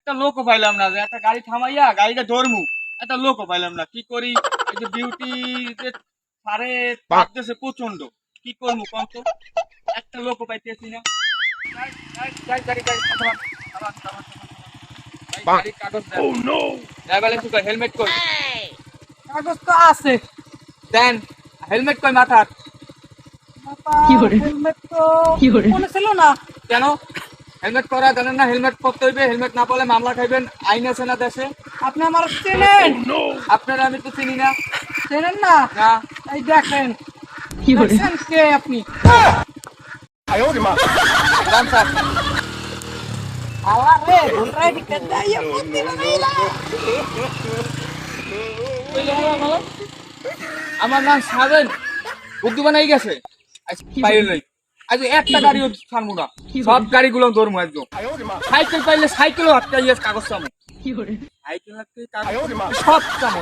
একটা লোকও পাইলাম না, যে একটা গাড়ি থামাইয়া গাড়িটা ধরমু, একটা লোকও পাইলাম না। কি করি? এই যে ডিউটি যে সারে পাচ্ছে প্রচন্ড, কি করবো কম তো? একটা লোকও পাইতেছি না। যাই, যাই, যাই, গাড়ি, গাড়ি, থামান, থামান, থামান, থামান, থামান। ভাই, গাড়ির কাগজ দেন। ড্রাইভার লাইসেন্স কই? হেলমেট কই? কাগজ তো আছে। দেন। হেলমেট কই মাথার? হেলমেট তো মনে ছিল না। কেন? হেলমেট পরা জানেন না? হেলমেট পরতে হইবে। হেলমেট না পরলে মামলা খাইবেন। আইন আছে না দেশে? আপনি আমার চেনেন? আপনারা আমি তো চিনি না। চেনেন না? না। এই দেখেন। দেখছেন কে আপনি? রাম স্যার। আল্লাহ রে, ঘন্টায় টিকেট দাইয়া বুদ্ধি বানাইলা। আমার নাম সাবেন। বুদ্ধি বানাই গেছে। আজ পাইল নাই। আজ একটা গাড়িও ছাড়বো না। সব গাড়িগুলো ধরবো একদম। সাইকেল পাইলে সাইকেলও হাতে কাগজ চামো। সাইকেল হাতে কাগজ সব চামো।